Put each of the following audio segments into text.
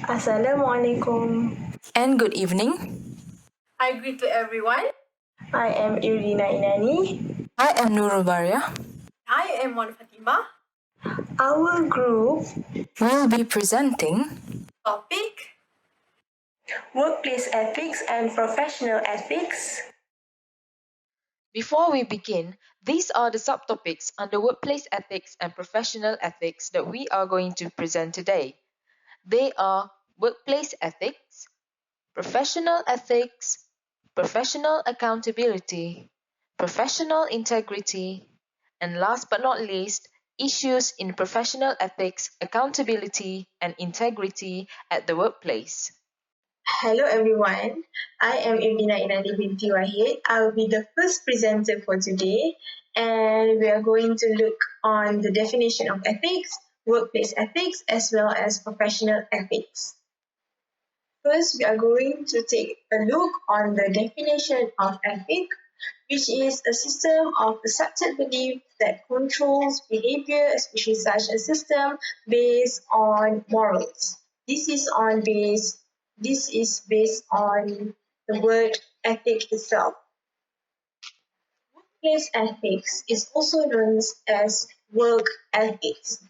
Assalamualaikum. And good evening. I greet to everyone. I am Irina Inani. I am Nurul Baria. I am Mon Fatima. Our group We'll be presenting Topic: Workplace Ethics and Professional Ethics. Before we begin, these are the subtopics under workplace ethics and professional ethics that we are going to present today. They are workplace ethics, professional ethics, professional accountability, professional integrity, and last but not least, issues in professional ethics, accountability, and integrity at the workplace. Hello everyone, I am Irina Inani binti Wahid. I will be the first presenter for today, and we are going to look on the definition of ethics, workplace ethics, as well as professional ethics. First, we are going to take a look on the definition of ethic, which is a system of accepted belief that controls behavior, especially such a system based on morals. This is based on the word ethic itself. Workplace ethics is also known as work ethics.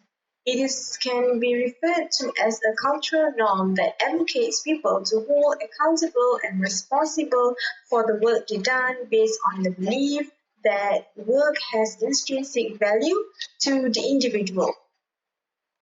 Can be referred to as a cultural norm that advocates people to hold accountable and responsible for the work they done based on the belief that work has intrinsic value to the individual.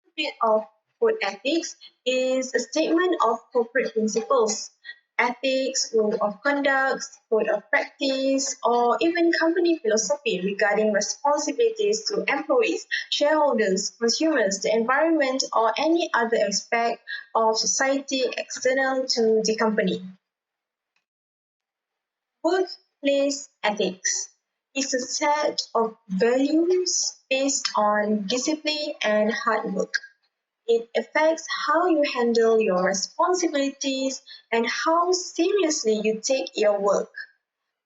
A bit of code ethics is a statement of corporate principles. Ethics, code of conduct, code of practice, or even company philosophy regarding responsibilities to employees, shareholders, consumers, the environment, or any other aspect of society external to the company. Workplace ethics is a set of values based on discipline and hard work. It affects how you handle your responsibilities and how seriously you take your work.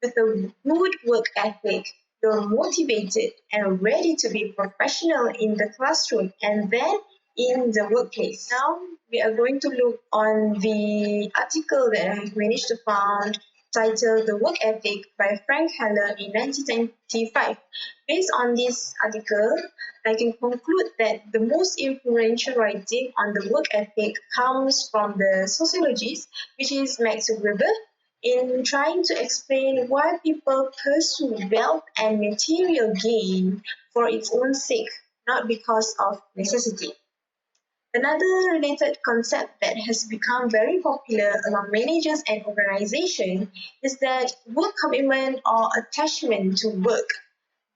With a good work ethic, you're motivated and ready to be professional in the classroom and then in the workplace. Now, we are going to look on the article that I have managed to find titled The Work Ethic by Frank Heller in 1995. Based on this article, I can conclude that the most influential writing on the work ethic comes from the sociologist, which is Max Weber, in trying to explain why people pursue wealth and material gain for its own sake, not because of necessity. Another related concept that has become very popular among managers and organizations is that work commitment or attachment to work.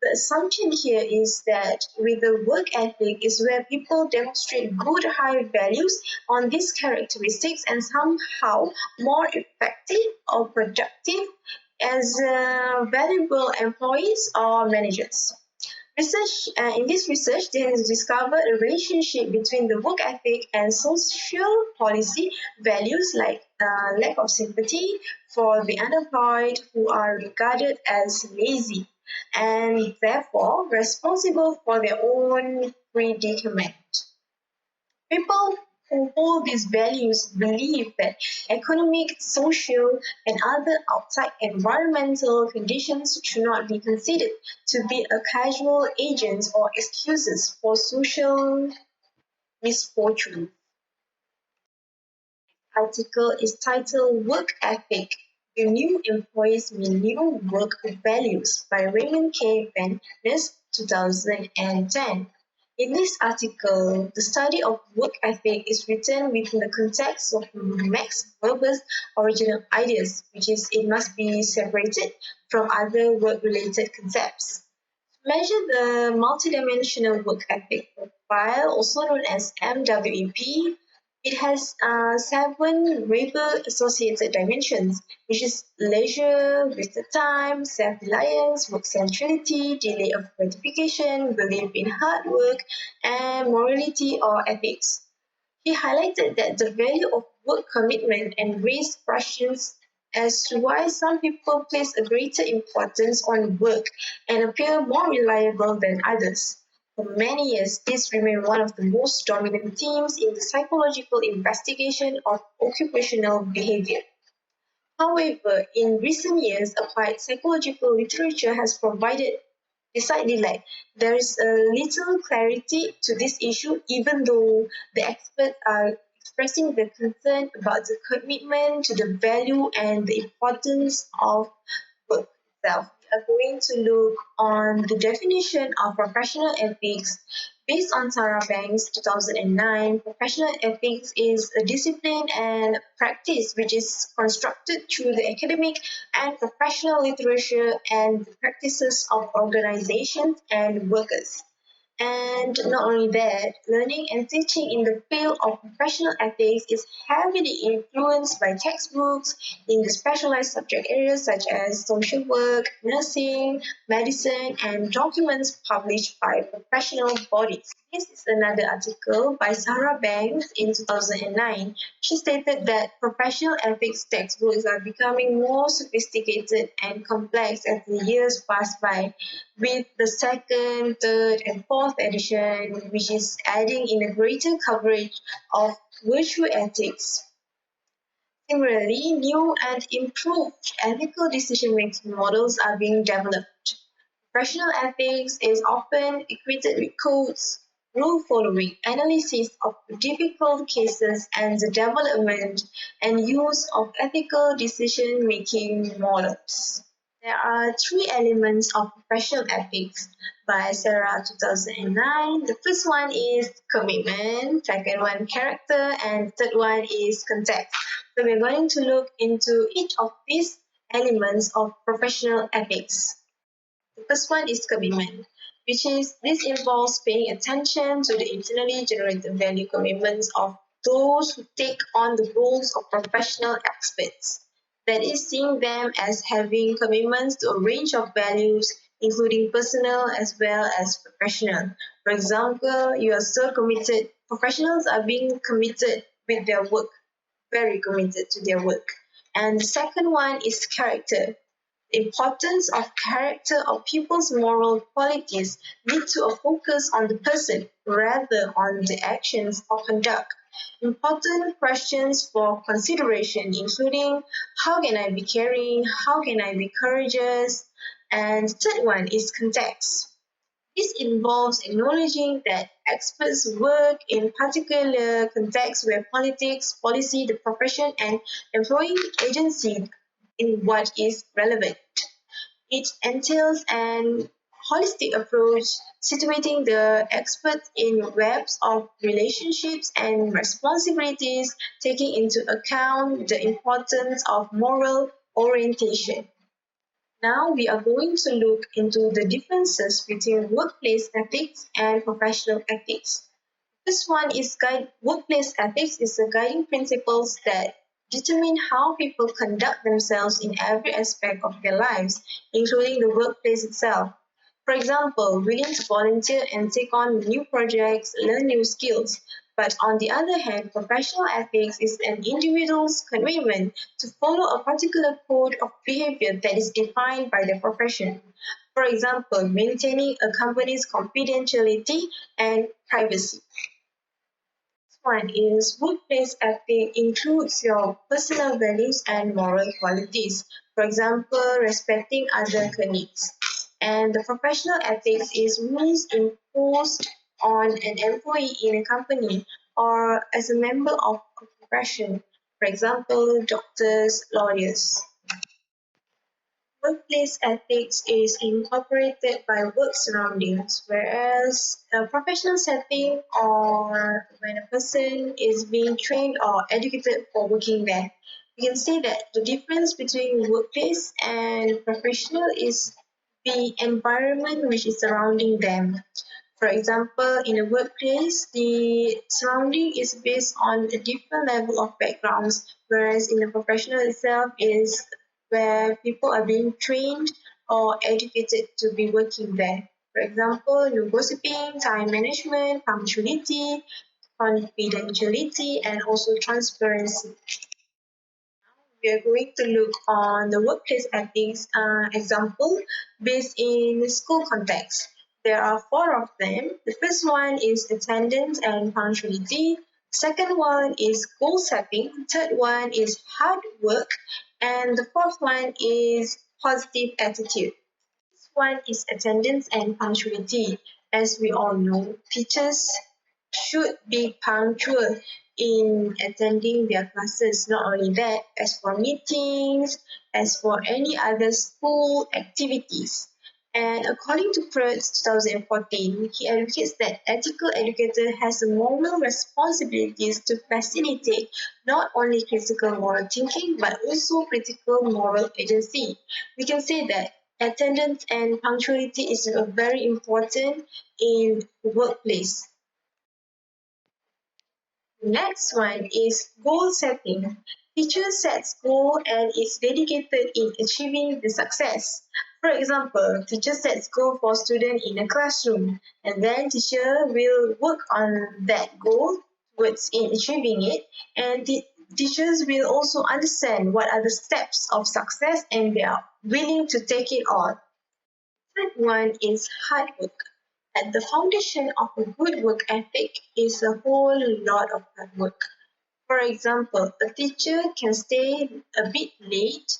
The assumption here is that with the work ethic is where people demonstrate good high values on these characteristics and somehow more effective or productive as valuable employees or managers. In this research, they have discovered a relationship between the work ethic and social policy values like lack of sympathy for the unemployed who are regarded as lazy and therefore responsible for their own predicament. People who hold these values believe that economic, social, and other outside environmental conditions should not be considered to be a casual agent or excuses for social misfortune. The article is titled Work Ethic: Do New Employees Mean New Work Values by Raymond K. Van Ness, 2010. In this article, the study of work ethic is written within the context of Max Weber's original ideas, which is it must be separated from other work-related concepts. To measure the multidimensional work ethic profile, also known as MWEP, it has 7 Weber-associated dimensions, which is leisure, wasted time, self-reliance, work centrality, delay of gratification, belief in hard work, and morality or ethics. He highlighted that the value of work commitment and raised questions as to why some people place a greater importance on work and appear more reliable than others. For many years, this remained one of the most dominant themes in the psychological investigation of occupational behavior. However, in recent years, applied psychological literature has provided decidedly lag. There is a little clarity to this issue, even though the experts are expressing their concern about the commitment to the value and the importance of work itself. We are going to look on the definition of professional ethics. Based on Sarah Banks 2009, professional ethics is a discipline and practice which is constructed through the academic and professional literature and the practices of organizations and workers. And not only that, learning and teaching in the field of professional ethics is heavily influenced by textbooks in the specialized subject areas such as social work, nursing, medicine, and documents published by professional bodies. This is another article by Sarah Banks in 2009. She stated that professional ethics textbooks are becoming more sophisticated and complex as the years pass by, with the second, third, and fourth edition, which is adding in a greater coverage of virtue ethics. Similarly, new and improved ethical decision-making models are being developed. Professional ethics is often equated with codes, rule following, analysis of difficult cases, and the development and use of ethical decision making models. There are three elements of professional ethics by Sarah 2009. The first one is commitment, second one character, and third one is context. So we're going to look into each of these elements of professional ethics. The first one is commitment, which is this involves paying attention to the internally generated value commitments of those who take on the roles of professional experts. That is, seeing them as having commitments to a range of values, including personal as well as professional. For example, you are so committed, professionals are being committed with their work, very committed to their work. And the second one is character. The importance of character of people's moral qualities lead to a focus on the person rather on the actions or conduct. Important questions for consideration including how can I be caring, how can I be courageous, and third one is context. This involves acknowledging that experts work in particular contexts where politics, policy, the profession, and employee agency in what is relevant. It entails an holistic approach, situating the expert in webs of relationships and responsibilities, taking into account the importance of moral orientation. Now we are going to look into the differences between workplace ethics and professional ethics. This one is workplace ethics is the guiding principles that determine how people conduct themselves in every aspect of their lives, including the workplace itself. For example, willing to volunteer and take on new projects, learn new skills. But on the other hand, professional ethics is an individual's commitment to follow a particular code of behavior that is defined by their profession. For example, maintaining a company's confidentiality and privacy. One is workplace ethic includes your personal values and moral qualities. For example, respecting other colleagues. And the professional ethics is rules imposed on an employee in a company or as a member of a profession. For example, doctors, lawyers. Workplace ethics is incorporated by work surroundings, whereas a professional setting or when a person is being trained or educated for working there. You can say that the difference between workplace and professional is the environment which is surrounding them. For example, in a workplace, the surrounding is based on a different level of backgrounds, whereas in the professional itself is where people are being trained or educated to be working there. For example, gossiping, time management, punctuality, confidentiality, and also transparency. We are going to look on the workplace ethics example based in school context. There are four of them. The first one is attendance and punctuality. Second one is goal setting. Third one is hard work. And the fourth one is positive attitude. This one is attendance and punctuality. As we all know, teachers should be punctual in attending their classes. Not only that, as for meetings, as for any other school activities. And according to PROTS 2014, he advocates that ethical educator has the moral responsibilities to facilitate not only critical moral thinking but also critical moral agency. We can say that attendance and punctuality is very important in the workplace. Next one is goal setting. Teacher sets goal and is dedicated in achieving the success. For example, teacher sets goal for student in a classroom, and then teacher will work on that goal towards in achieving it, and the teachers will also understand what are the steps of success and they are willing to take it on. Third one is hard work. At the foundation of a good work ethic is a whole lot of hard work. For example, a teacher can stay a bit late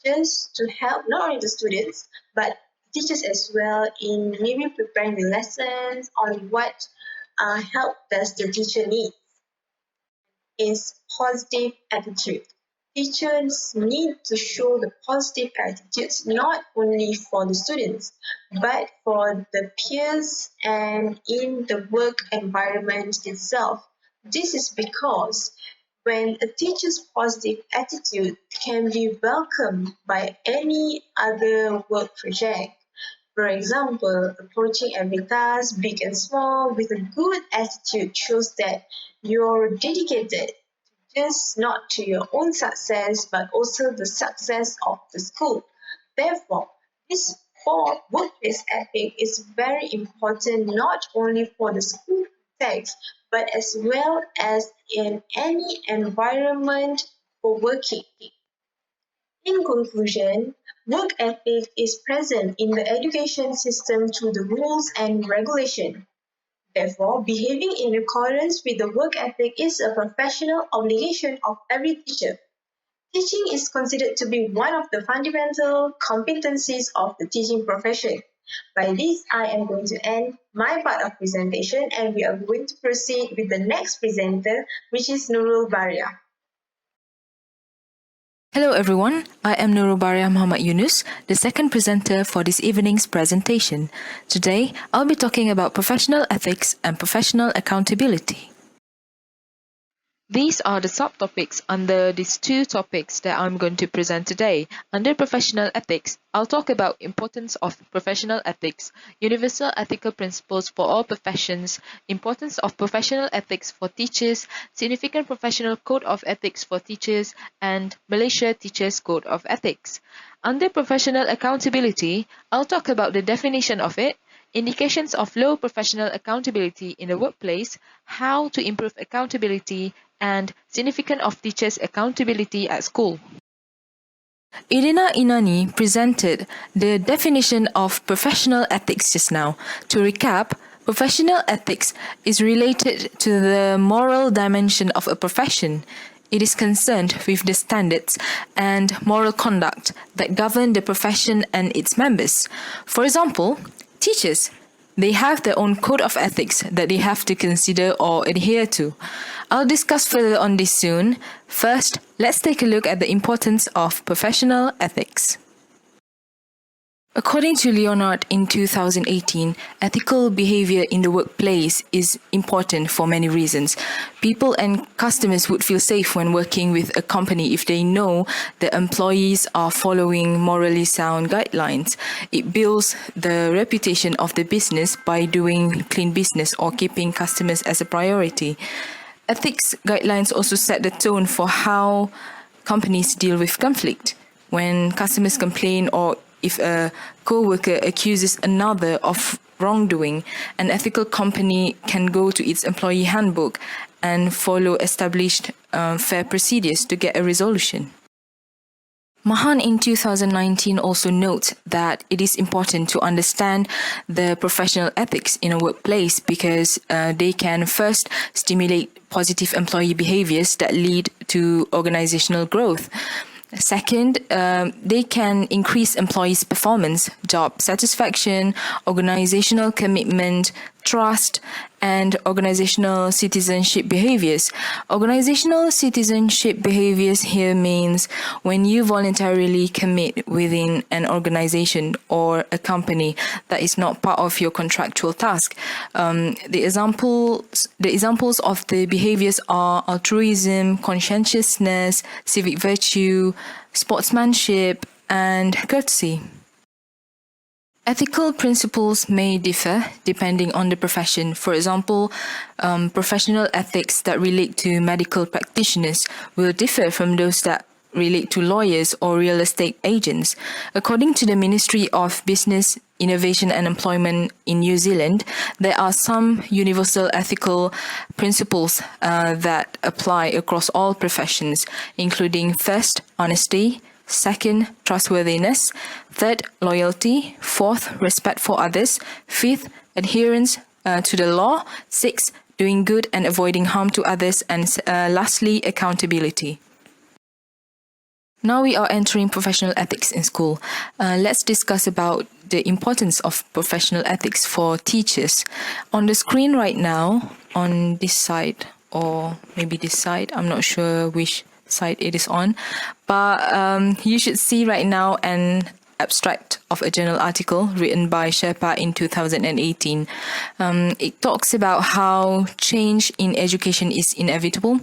just to help not only the students but teachers as well in maybe preparing the lessons on what help does the teacher need. Is positive attitude. Teachers need to show the positive attitudes not only for the students but for the peers and in the work environment itself. This is because when a teacher's positive attitude can be welcomed by any other work project. For example, approaching every task, big and small, with a good attitude shows that you're dedicated just not to your own success but also the success of the school. Therefore, this four workplace ethic is very important not only for the school context but as well as in any environment for working. In conclusion, work ethic is present in the education system through the rules and regulation. Therefore, behaving in accordance with the work ethic is a professional obligation of every teacher. Teaching is considered to be one of the fundamental competencies of the teaching profession. By this, I am going to end my part of presentation and we are going to proceed with the next presenter, which is Nurul Baria. Hello everyone, I am Nurul Baria Muhammad Yunus, the second presenter for this evening's presentation. Today, I'll be talking about professional ethics and professional accountability. These are the subtopics under these two topics that I'm going to present today. Under professional ethics, I'll talk about importance of professional ethics, universal ethical principles for all professions, importance of professional ethics for teachers, significant professional code of ethics for teachers, and Malaysia Teachers Code of Ethics. Under professional accountability, I'll talk about the definition of it, indications of low professional accountability in the workplace, how to improve accountability, and significance of teachers' accountability at school. Irina Inani presented the definition of professional ethics just now. To recap, professional ethics is related to the moral dimension of a profession. It is concerned with the standards and moral conduct that govern the profession and its members. For example, teachers, they have their own code of ethics that they have to consider or adhere to. I'll discuss further on this soon. First, let's take a look at the importance of professional ethics. According to Leonard in 2018, ethical behavior in the workplace is important for many reasons. People and customers would feel safe when working with a company if they know the employees are following morally sound guidelines. It builds the reputation of the business by doing clean business or keeping customers as a priority. Ethics guidelines also set the tone for how companies deal with conflict. When customers complain or if a co-worker accuses another of wrongdoing, an ethical company can go to its employee handbook and follow established fair procedures to get a resolution. Mahan in 2019 also notes that it is important to understand the professional ethics in a workplace because they can first stimulate positive employee behaviors that lead to organizational growth. Second, they can increase employees' performance, job satisfaction, organizational commitment, trust, and organizational citizenship behaviors. Organizational citizenship behaviors here means when you voluntarily commit within an organization or a company that is not part of your contractual task. The examples of the behaviors are altruism, conscientiousness, civic virtue, sportsmanship, and courtesy. Ethical principles may differ depending on the profession. For example, professional ethics that relate to medical practitioners will differ from those that relate to lawyers or real estate agents. According to the Ministry of Business, Innovation and Employment in New Zealand, there are some universal ethical principles that apply across all professions, including first, honesty, second, trustworthiness, third, loyalty, fourth, respect for others, fifth, adherence to the law, sixth, doing good and avoiding harm to others, and lastly, accountability. Now we are entering professional ethics in school. Let's discuss about the importance of professional ethics for teachers. On the screen right now, on this side, or maybe this side, I'm not sure which side it is on, but you should see right now an abstract of a journal article written by Sherpa in 2018. It talks about how change in education is inevitable.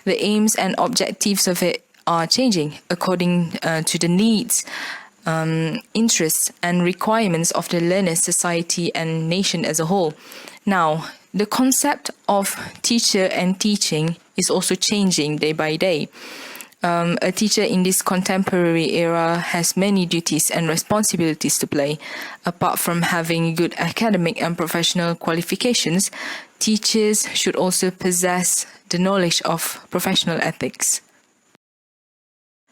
The aims and objectives of it are changing according to the needs, interests and requirements of the learner, society and nation as a whole. Now, the concept of teacher and teaching is also changing day by day. A teacher in this contemporary era has many duties and responsibilities to play. Apart from having good academic and professional qualifications, teachers should also possess the knowledge of professional ethics.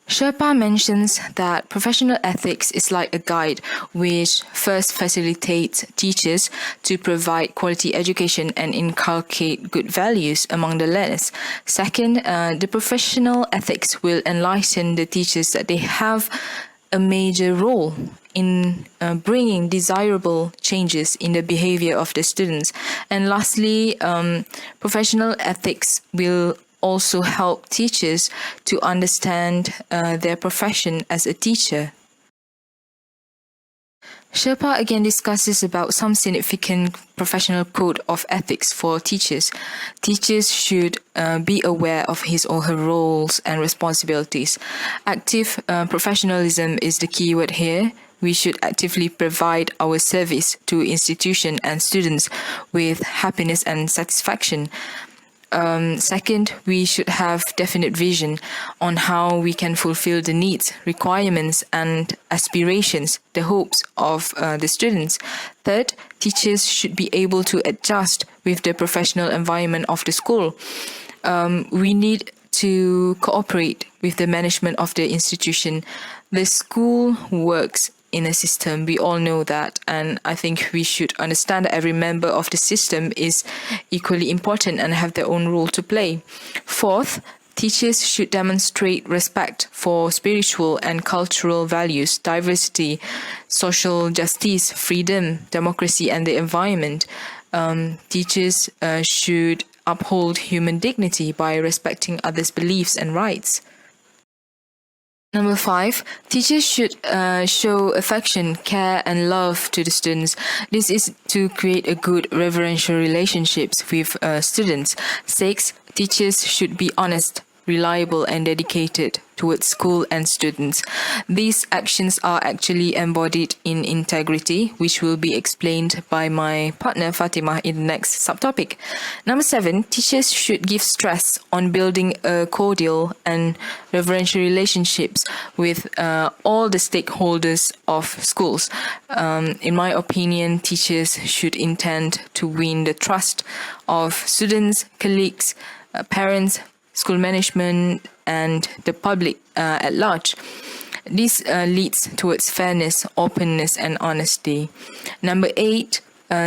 Sherpa mentions that professional ethics is like a guide which first facilitates teachers to provide quality education and inculcate good values among the learners. Second, the professional ethics will enlighten the teachers that they have a major role in bringing desirable changes in the behavior of the students. And lastly, professional ethics will also help teachers to understand their profession as a teacher. Sherpa again discusses about some significant professional code of ethics for teachers. Teachers should be aware of his or her roles and responsibilities. Active professionalism is the key word here. We should actively provide our service to institutions and students with happiness and satisfaction. Second, we should have definite vision on how we can fulfill the needs, requirements, and aspirations, the hopes of the students. Third, teachers should be able to adjust with the professional environment of the school. We need to cooperate with the management of the institution. The school works in a system. We all know that, and I think we should understand that every member of the system is equally important and have their own role to play. Fourth, teachers should demonstrate respect for spiritual and cultural values, diversity, social justice, freedom, democracy, and the environment. Teachers should uphold human dignity by respecting others' beliefs and rights. Number 5, teachers should show affection, care and love to the students. This is to create a good reverential relationships with students. 6, teachers should be honest, reliable and dedicated towards school and students. These actions are actually embodied in integrity, which will be explained by my partner Fatimah in the next subtopic. Number 7, teachers should give stress on building a cordial and reverential relationships with all the stakeholders of schools. In my opinion, teachers should intend to win the trust of students, colleagues, parents, school management and the public at large. This leads towards fairness, openness, and honesty. Number 8,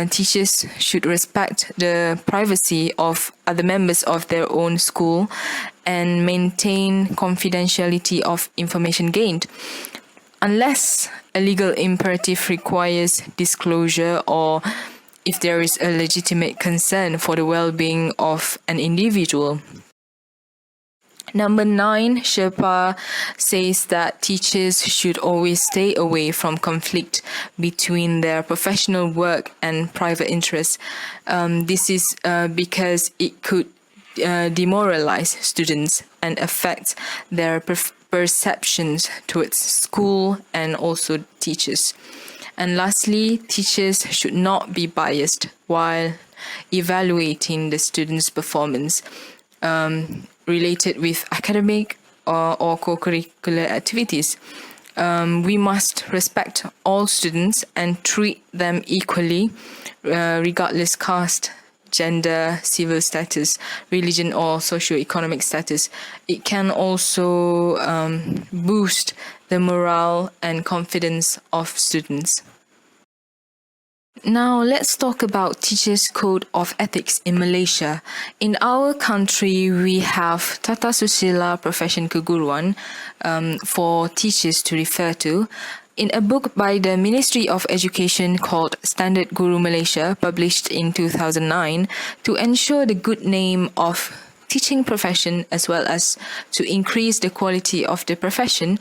teachers should respect the privacy of other members of their own school and maintain confidentiality of information gained. Unless a legal imperative requires disclosure or if there is a legitimate concern for the well-being of an individual. Number 9, Sherpa says that teachers should always stay away from conflict between their professional work and private interests. This is because it could demoralize students and affect their perceptions towards school and also teachers. And lastly, teachers should not be biased while evaluating the students' performance related with academic or co-curricular activities. We must respect all students and treat them equally, regardless caste, gender, civil status, religion, or socio-economic status. It can also boost the morale and confidence of students. Now let's talk about Teachers' Code of Ethics in Malaysia. In our country, we have Tata Susila Profession Keguruan for teachers to refer to. In a book by the Ministry of Education called Standard Guru Malaysia, published in 2009, to ensure the good name of teaching profession as well as to increase the quality of the profession,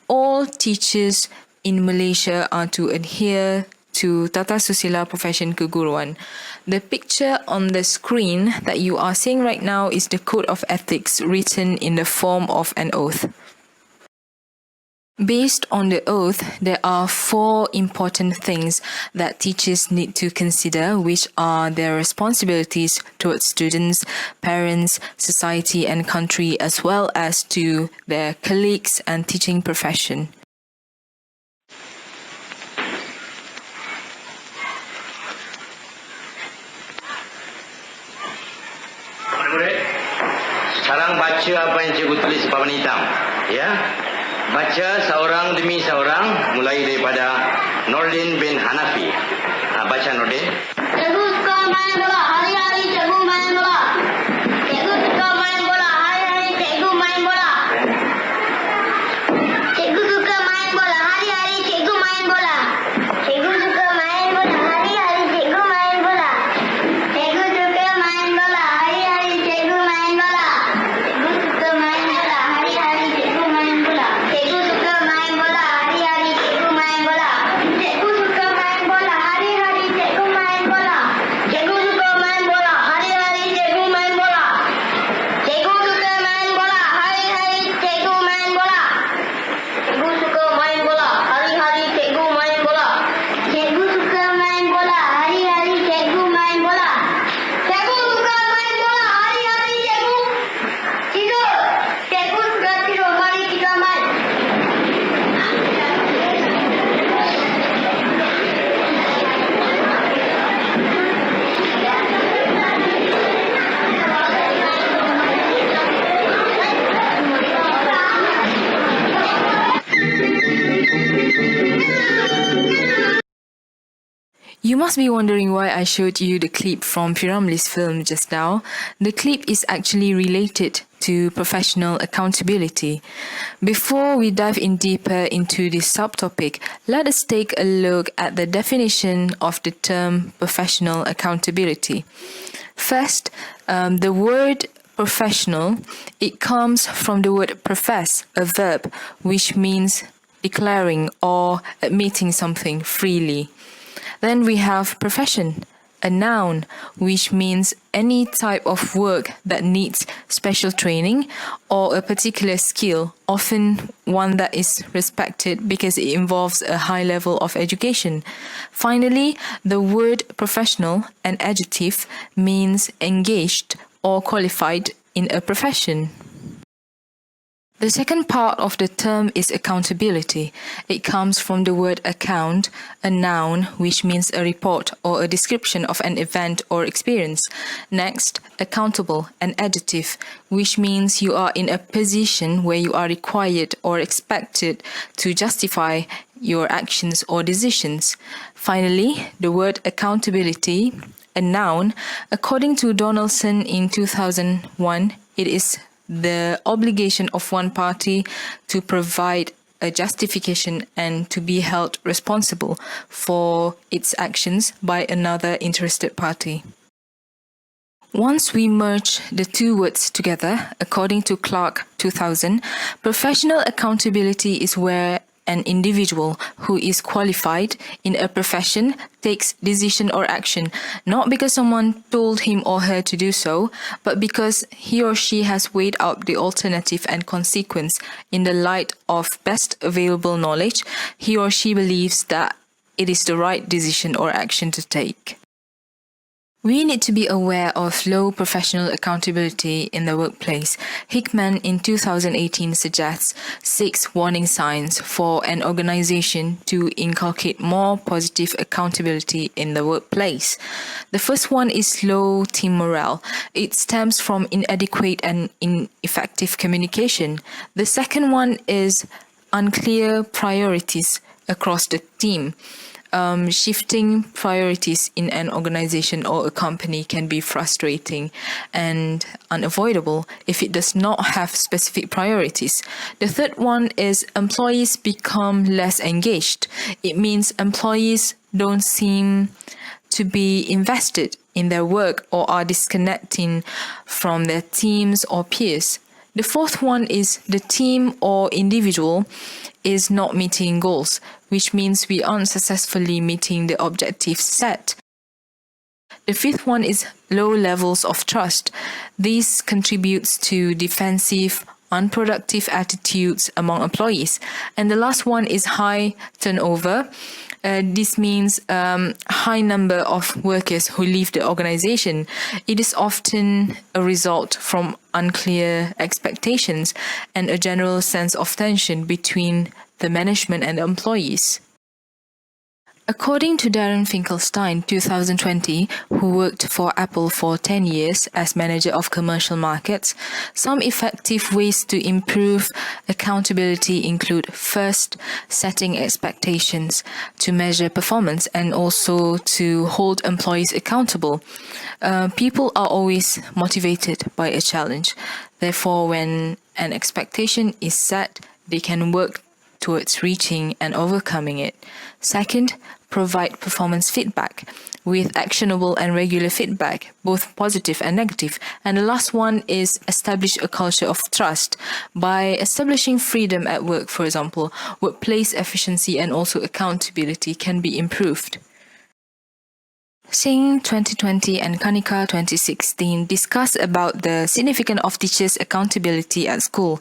all teachers in Malaysia are to adhere to Tata Susila Profession Keguruan. The picture on the screen that you are seeing right now is the Code of Ethics written in the form of an oath. Based on the oath, there are 4 important things that teachers need to consider, which are their responsibilities towards students, parents, society and country, as well as to their colleagues and teaching profession. Murid, sekarang baca apa yang cikgu tulis di papan hitam. Ya, baca seorang demi seorang, mulai daripada Nordin bin Hanafi. Baca Nordin. Cikgu suka main bola, hari-hari cikgu main bola. Cikgu suka main bola, hari-hari cikgu main bola. Cikgu suka main bola, hari-hari cikgu main bola. Cikgu suka main bola, hari-hari cikgu main bola. Cikgu suka main bola, hari-hari cikgu main bola. Cikgu suka main bola, hari-hari cikgu main bola. Cikgu suka main bola, hari-hari cikgu main bola. Cikgu suka main bola, hari-hari cikgu main bola. Cikgu suka main bola, hari-hari cikgu main bola. Cikgu suka main bola, hari-hari cikgu main bola. Cikgu suka main bola, hari-hari cikgu main bola. Cikgu suka main bola, hari-hari cikgu main bola. Cikgu suka main bola, hari-hari cikgu tidur. Cikgu suka tidur, mari kita main. You must be wondering why I showed you the clip from Piramli's film just now. The clip is actually related to professional accountability. Before we dive in deeper into this subtopic, let us take a look at the definition of the term professional accountability. First, the word professional, it comes from the word profess, a verb, which means declaring or admitting something freely. Then we have profession, a noun, which means any type of work that needs special training or a particular skill, often one that is respected because it involves a high level of education. Finally, the word professional, an adjective, means engaged or qualified in a profession. The second part of the term is accountability. It comes from the word account, a noun which means a report or a description of an event or experience. Next, accountable, an adjective, which means you are in a position where you are required or expected to justify your actions or decisions. Finally, the word accountability, a noun. According to Donaldson in 2001, it is the obligation of one party to provide a justification and to be held responsible for its actions by another interested party. Once we merge the two words together, according to Clark 2000, professional accountability is where an individual who is qualified in a profession takes decision or action, not because someone told him or her to do so, but because he or she has weighed out the alternative and consequence in the light of best available knowledge. He or she believes that it is the right decision or action to take. We need to be aware of low professional accountability in the workplace. Hickman in 2018 suggests 6 warning signs for an organization to inculcate more positive accountability in the workplace. The first one is low team morale. It stems from inadequate and ineffective communication. The second one is unclear priorities across the team. Shifting priorities in an organization or a company can be frustrating and unavoidable if it does not have specific priorities. The third one is employees become less engaged. It means employees don't seem to be invested in their work or are disconnecting from their teams or peers. The fourth one is the team or individual is not meeting goals, which means we aren't successfully meeting the objectives set. The fifth one is low levels of trust. This contributes to defensive, unproductive attitudes among employees. And the last one is high turnover. This means high number of workers who leave the organization. It is often a result from unclear expectations and a general sense of tension between the management and the employees. According to Darren Finkelstein, 2020, who worked for Apple for 10 years as manager of commercial markets, some effective ways to improve accountability include first, setting expectations to measure performance and also to hold employees accountable. People are always motivated by a challenge. Therefore, when an expectation is set, they can work towards reaching and overcoming it. Second, provide performance feedback with actionable and regular feedback, both positive and negative. And the last one is establish a culture of trust. By establishing freedom at work, for example, workplace efficiency and also accountability can be improved. Singh 2020 and Kanika 2016 discuss about the significance of teachers' accountability at school.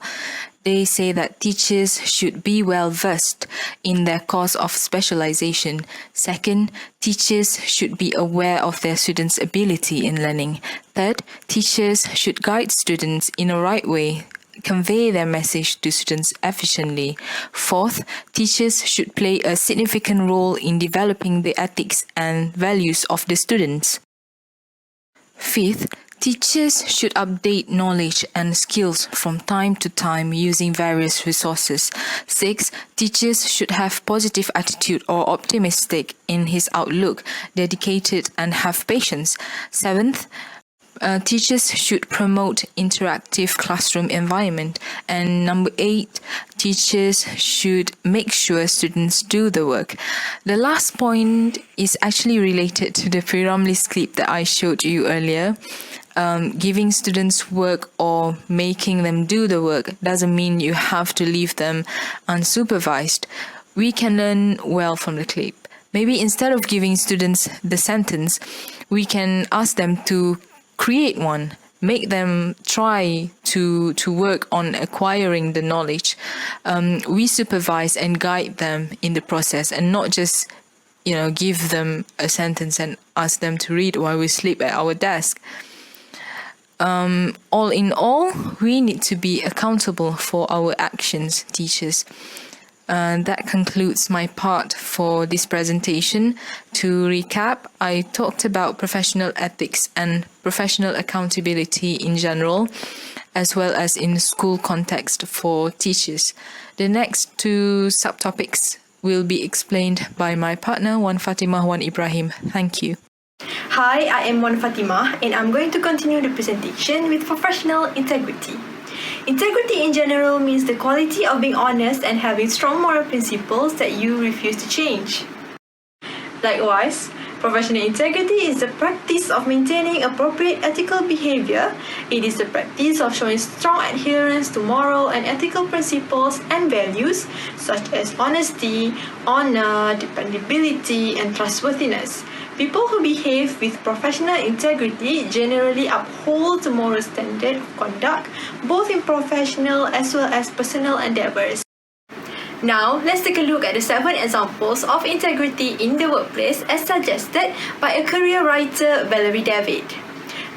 They say that teachers should be well versed in their course of specialization. Second, teachers should be aware of their students' ability in learning. Third, teachers should guide students in a right way, convey their message to students efficiently. Fourth, teachers should play a significant role in developing the ethics and values of the students. Fifth, teachers should update knowledge and skills from time to time using various resources. Sixth, teachers should have positive attitude or optimistic in his outlook, dedicated and have patience. Seventh, teachers should promote interactive classroom environment. And number 8, teachers should make sure students do the work. The last point is actually related to the Piramlis clip that I showed you earlier. Giving students work or making them do the work doesn't mean you have to leave them unsupervised. We can learn well from the clip. Maybe instead of giving students the sentence, we can ask them to create one, make them try to work on acquiring the knowledge. We supervise and guide them in the process and not just, give them a sentence and ask them to read while we sleep at our desk. all in all, we need to be accountable for our actions, teachers. That concludes my part for this presentation. To recap, I talked about professional ethics and professional accountability in general, as well as in school context for teachers. The next two subtopics will be explained by my partner, Wan Fatimah Wan Ibrahim. Thank you. Hi, I am Wan Fatimah and I'm going to continue the presentation with professional integrity. Integrity in general means the quality of being honest and having strong moral principles that you refuse to change. Likewise, professional integrity is the practice of maintaining appropriate ethical behavior. It is the practice of showing strong adherence to moral and ethical principles and values such as honesty, honor, dependability, and trustworthiness. People who behave with professional integrity generally uphold the moral standard of conduct, both in professional as well as personal endeavors. Now, let's take a look at the 7 examples of integrity in the workplace as suggested by a career writer, Valerie David,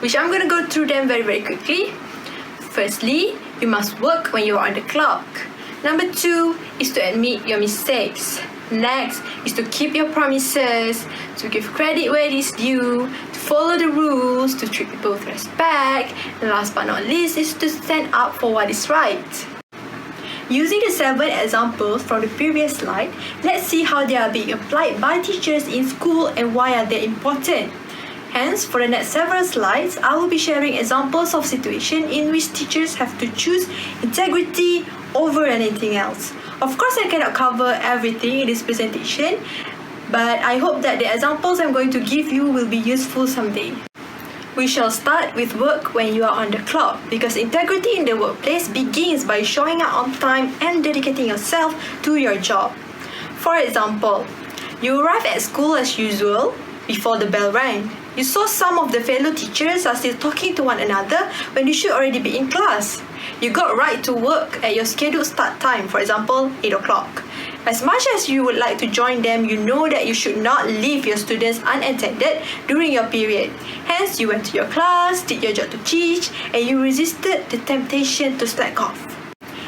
which I'm going to go through them very quickly. Firstly, you must work when you are on the clock. Number 2 is to admit your mistakes. Next is to keep your promises, to give credit where it is due, to follow the rules, to treat people with respect, and last but not least is to stand up for what is right. Using the 7 examples from the previous slide, let's see how they are being applied by teachers in school and why are they important. Hence, for the next several slides, I will be sharing examples of situations in which teachers have to choose integrity over anything else. Of course, I cannot cover everything in this presentation, but I hope that the examples I'm going to give you will be useful someday. We shall start with work when you are on the clock, because integrity in the workplace begins by showing up on time and dedicating yourself to your job. For example, you arrive at school as usual before the bell rang. You saw some of the fellow teachers are still talking to one another when you should already be in class. You got right to work at your scheduled start time, for example, 8 o'clock. As much as you would like to join them, you know that you should not leave your students unattended during your period. Hence, you went to your class, did your job to teach, and you resisted the temptation to slack off.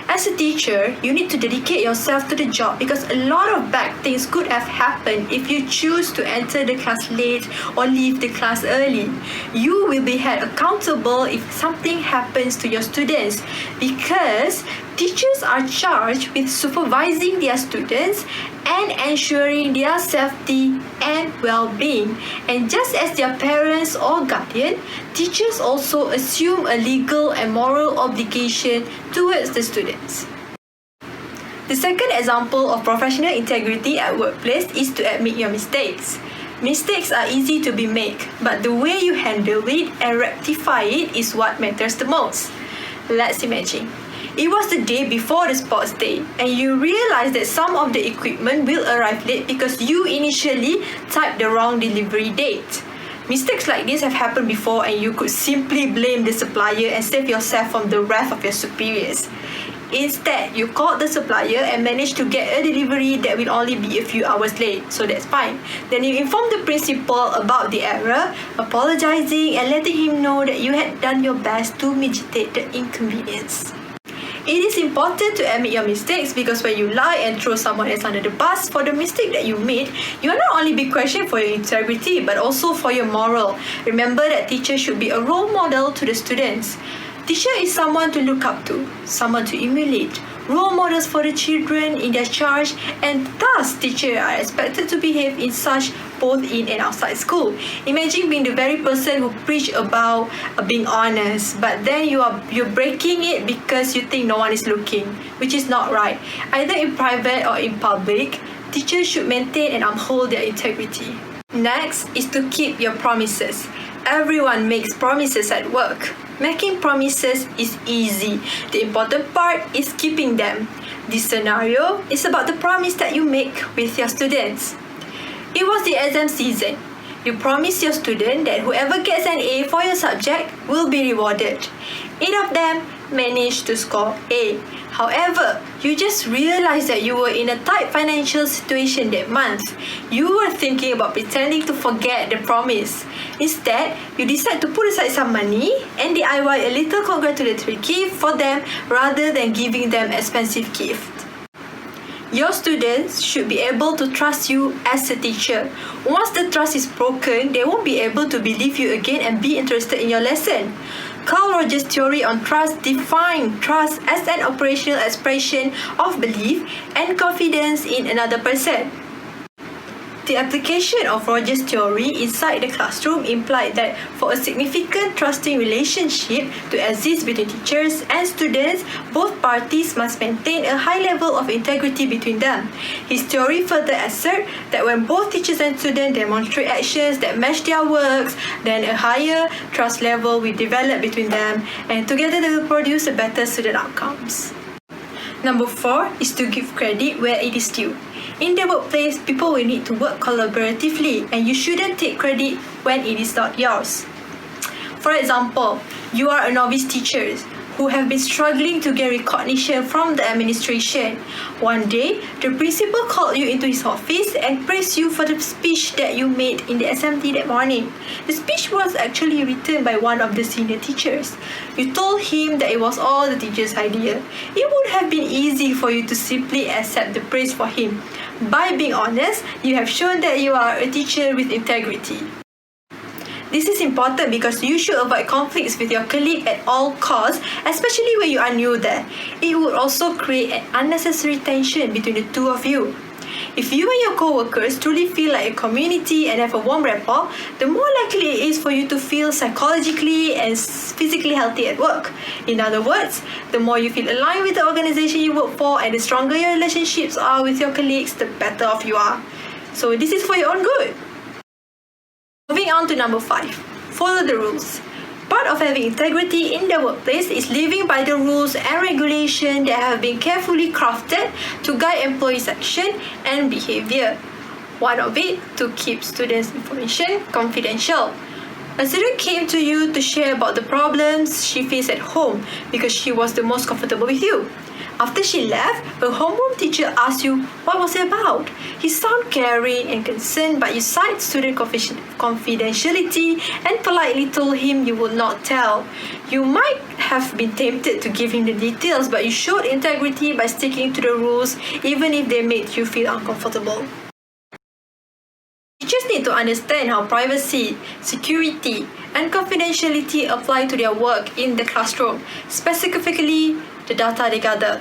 As a teacher, you need to dedicate yourself to the job because a lot of bad things could have happened if you choose to enter the class late or leave the class early. You will be held accountable if something happens to your students because teachers are charged with supervising their students and ensuring their safety and well-being. And just as their parents or guardian, teachers also assume a legal and moral obligation towards the students. The second example of professional integrity at workplace is to admit your mistakes. Mistakes are easy to be made, but the way you handle it and rectify it is what matters the most. Let's imagine. It was the day before the sports day and you realized that some of the equipment will arrive late because you initially typed the wrong delivery date. Mistakes like this have happened before and you could simply blame the supplier and save yourself from the wrath of your superiors. Instead, you called the supplier and managed to get a delivery that will only be a few hours late, so that's fine. Then you informed the principal about the error, apologizing and letting him know that you had done your best to mitigate the inconvenience. It is important to admit your mistakes because when you lie and throw someone else under the bus for the mistake that you made, you will not only be questioned for your integrity but also for your moral. Remember that teachers should be a role model to the students. Teacher is someone to look up to, someone to emulate, role models for the children in their charge, and thus teachers are expected to behave in such both in and outside school. Imagine being the very person who preach about being honest, but then you're breaking it because you think no one is looking, which is not right. Either in private or in public, teachers should maintain and uphold their integrity. Next is to keep your promises. Everyone makes promises at work. Making promises is easy. The important part is keeping them. This scenario is about the promise that you make with your students. It was the exam season. You promise your student that whoever gets an A for your subject will be rewarded. 8 of them managed to score A. However, you just realized that you were in a tight financial situation that month. You were thinking about pretending to forget the promise. Instead, you decide to put aside some money and DIY a little congratulatory gift for them rather than giving them expensive gift. Your students should be able to trust you as a teacher. Once the trust is broken, they won't be able to believe you again and be interested in your lesson. Carl Rogers' theory on trust defines trust as an operational expression of belief and confidence in another person. The application of Rogers' theory inside the classroom implied that for a significant trusting relationship to exist between teachers and students, both parties must maintain a high level of integrity between them. His theory further asserts that when both teachers and students demonstrate actions that match their works, then a higher trust level will develop between them, and together they will produce better student outcomes. Number 4 is to give credit where it is due. In the workplace, people will need to work collaboratively, and you shouldn't take credit when it is not yours. For example, you are a novice teacher who have been struggling to get recognition from the administration. One day, the principal called you into his office and praised you for the speech that you made in the assembly that morning. The speech was actually written by one of the senior teachers. You told him that it was all the teacher's idea. It would have been easy for you to simply accept the praise for him. By being honest, you have shown that you are a teacher with integrity. This is important because you should avoid conflicts with your colleague at all costs, especially when you are new there. It would also create an unnecessary tension between the two of you. If you and your co-workers truly feel like a community and have a warm rapport, the more likely it is for you to feel psychologically and physically healthy at work. In other words, the more you feel aligned with the organization you work for and the stronger your relationships are with your colleagues, the better off you are. So this is for your own good. Moving on to number 5, follow the rules. Part of having integrity in the workplace is living by the rules and regulations that have been carefully crafted to guide employees' action and behavior. One of it, to keep students' information confidential. A student came to you to share about the problems she faced at home because she was the most comfortable with you. After she left, her homeroom teacher asked you what was it about. You sound caring and concerned, but you cite student confidentiality and politely told him you would not tell. You might have been tempted to give him the details, but you showed integrity by sticking to the rules even if they made you feel uncomfortable. Teachers need to understand how privacy, security, and confidentiality apply to their work in the classroom, specifically the data they gather.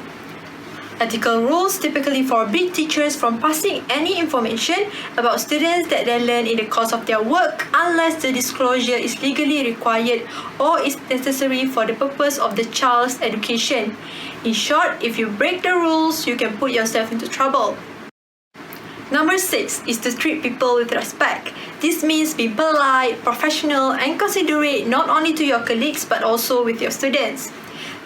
Ethical rules typically forbid teachers from passing any information about students that they learn in the course of their work unless the disclosure is legally required or is necessary for the purpose of the child's education. In short, if you break the rules, you can put yourself into trouble. Number 6 is to treat people with respect. This means be polite, professional, and considerate not only to your colleagues but also with your students.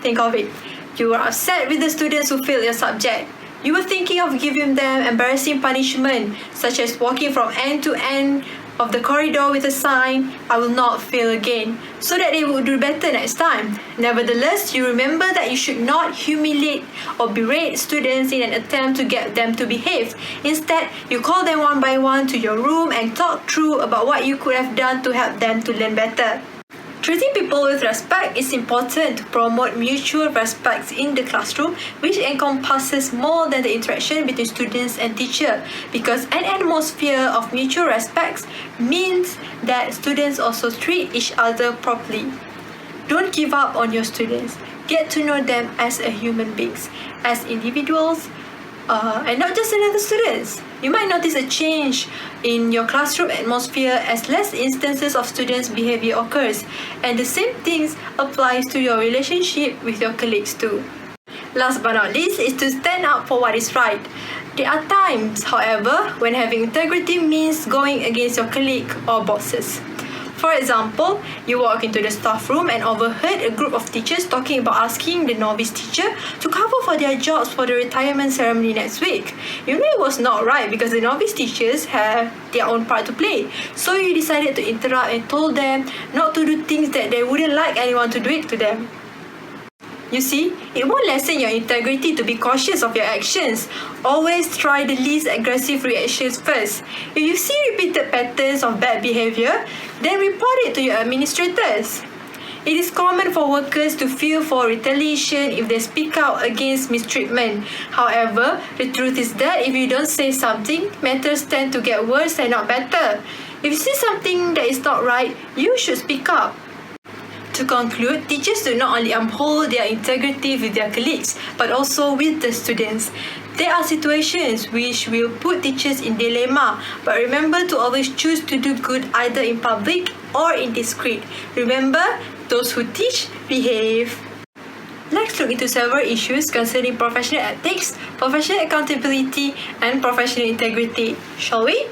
Think of it. You were upset with the students who failed your subject. You were thinking of giving them embarrassing punishment, such as walking from end to end of the corridor with a sign, "I will not fail again," so that they would do better next time. Nevertheless, you remember that you should not humiliate or berate students in an attempt to get them to behave. Instead, you call them one by one to your room and talk through about what you could have done to help them to learn better. Treating people with respect is important to promote mutual respect in the classroom, which encompasses more than the interaction between students and teacher, because an atmosphere of mutual respect means that students also treat each other properly. Don't give up on your students. Get to know them as a human beings, as individuals, and not just another students. You might notice a change in your classroom atmosphere as less instances of students' behavior occurs, and the same things applies to your relationship with your colleagues too. Last but not least is to stand up for what is right. There are times, however, when having integrity means going against your colleague or bosses. For example, you walk into the staff room and overheard a group of teachers talking about asking the novice teacher to cover for their jobs for the retirement ceremony next week. You know it was not right because the novice teachers have their own part to play. So you decided to interrupt and told them not to do things that they wouldn't like anyone to do it to them. You see, it won't lessen your integrity to be cautious of your actions. Always try the least aggressive reactions first. If you see repeated patterns of bad behavior, then report it to your administrators. It is common for workers to feel for retaliation if they speak out against mistreatment. However, the truth is that if you don't say something, matters tend to get worse and not better. If you see something that is not right, you should speak up. To conclude, teachers do not only uphold their integrity with their colleagues, but also with the students. There are situations which will put teachers in dilemma, but remember to always choose to do good either in public or in discreet. Remember, those who teach, behave. Let's look into several issues concerning professional ethics, professional accountability, and professional integrity. Shall we?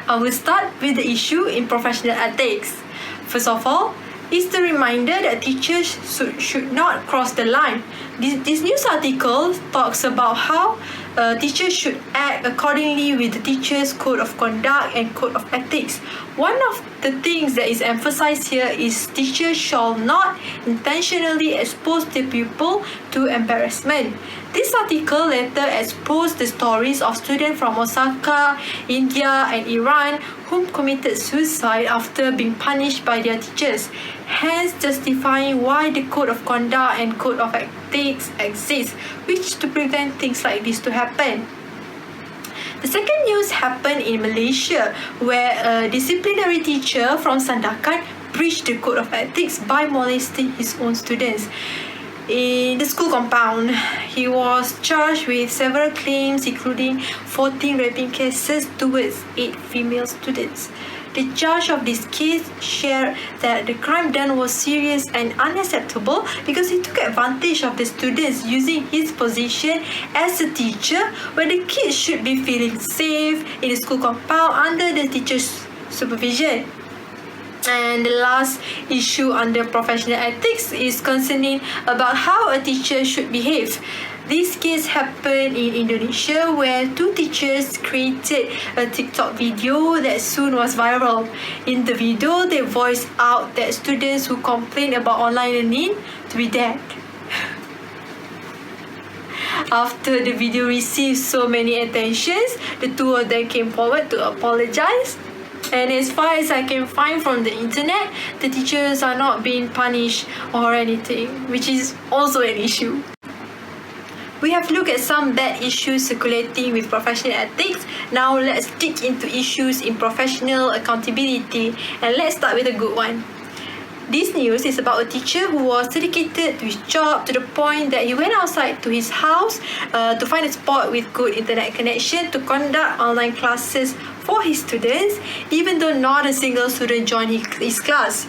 I will start with the issue in professional ethics. First of all, is the reminder that teachers should not cross the line. This news article talks about how teachers should act accordingly with the teacher's code of conduct and code of ethics. One of the things that is emphasized here is teachers shall not intentionally expose the pupil to embarrassment. This article later exposed the stories of students from Osaka, India and Iran whom committed suicide after being punished by their teachers, hence justifying why the code of conduct and code of ethics exists, which to prevent things like this to happen. The second news happened in Malaysia, where a disciplinary teacher from Sandakan breached the code of ethics by molesting his own students. In the school compound, he was charged with several claims including 14 raping cases towards 8 female students. The judge of this case shared that the crime done was serious and unacceptable because he took advantage of the students using his position as a teacher when the kids should be feeling safe in the school compound under the teacher's supervision. And the last issue under professional ethics is concerning about how a teacher should behave. This case happened in Indonesia where 2 teachers created a TikTok video that soon was viral. In the video, they voiced out that students who complain about online learning to be dead. After the video received so many attentions, the 2 of them came forward to apologize. And as far as I can find from the internet, the teachers are not being punished or anything, which is also an issue. We have looked at some bad issues circulating with professional ethics. Now let's dig into issues in professional accountability, and let's start with a good one. This news is about a teacher who was dedicated to his job to the point that he went outside to his house to find a spot with good internet connection to conduct online classes for his students, even though not a single student joined his class.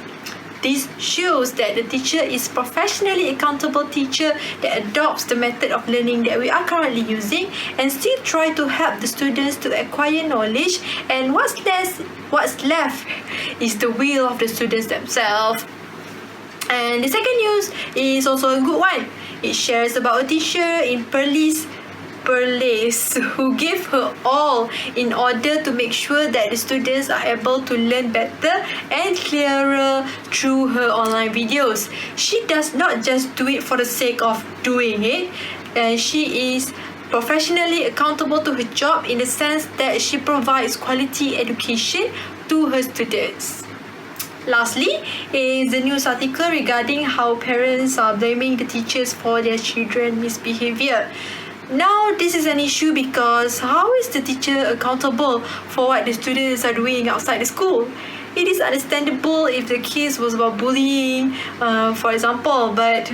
This shows that the teacher is professionally accountable teacher that adopts the method of learning that we are currently using and still try to help the students to acquire knowledge, and what's left is the will of the students themselves. And the second news is also a good one. It shares about a teacher in Perlis who gave her all in order to make sure that the students are able to learn better and clearer through her online videos. She does not just do it for the sake of doing it, and she is professionally accountable to her job in the sense that she provides quality education to her students. Lastly is the news article regarding how parents are blaming the teachers for their children's misbehavior. Now, this is an issue because how is the teacher accountable for what the students are doing outside the school? It is understandable if the case was about bullying, for example, but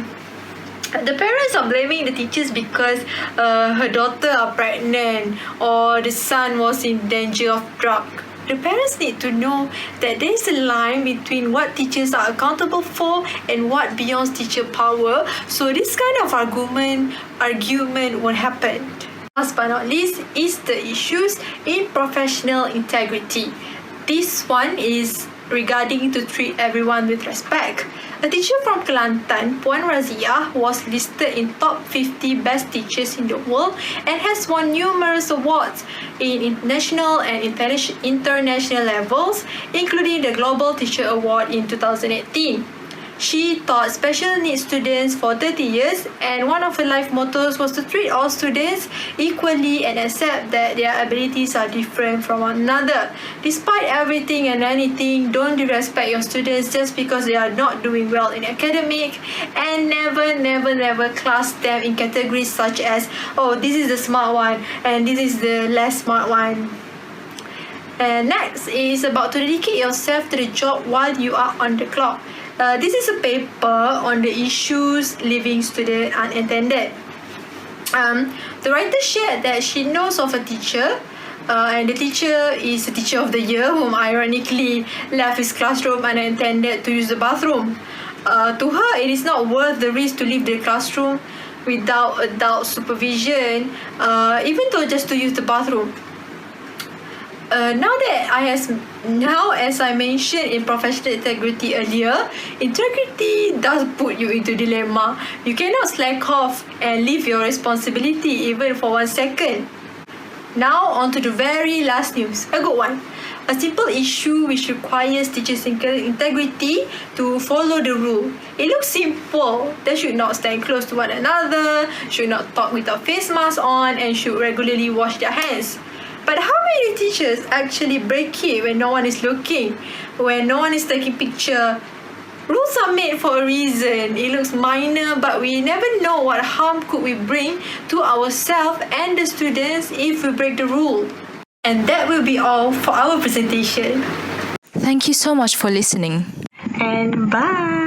the parents are blaming the teachers because her daughter are pregnant or the son was in danger of drug. The parents need to know that there is a line between what teachers are accountable for and what beyond teacher power, so this kind of argument won't happen. Last but not least is the issues in professional integrity. This one is regarding to treat everyone with respect. A teacher from Kelantan, Puan Razia, was listed in top 50 best teachers in the world and has won numerous awards in national and international levels, including the Global Teacher Award in 2018. She taught special needs students for 30 years, and one of her life mottos was to treat all students equally and accept that their abilities are different from one another. Despite everything and anything, don't disrespect your students just because they are not doing well in academic, and never class them in categories such as, oh, this is the smart one and this is the less smart one. And next is about to dedicate yourself to the job while you are on the clock. This is a paper on the issues leaving student unattended. The writer shared that she knows of a teacher, and the teacher is the teacher of the year, whom ironically left his classroom unattended to use the bathroom. To her, it is not worth the risk to leave the classroom without adult supervision, even though just to use the bathroom. Now, as I mentioned in professional integrity earlier, integrity does put you into dilemma. You cannot slack off and leave your responsibility even for 1 second. Now, on to the very last news, a good one. A simple issue which requires teachers' integrity to follow the rule. It looks simple. They should not stand close to one another, should not talk without face masks on, and should regularly wash their hands. But how many teachers actually break it when no one is looking, when no one is taking picture? Rules are made for a reason. It looks minor, but we never know what harm could we bring to ourselves and the students if we break the rule. And that will be all for our presentation. Thank you so much for listening. And bye!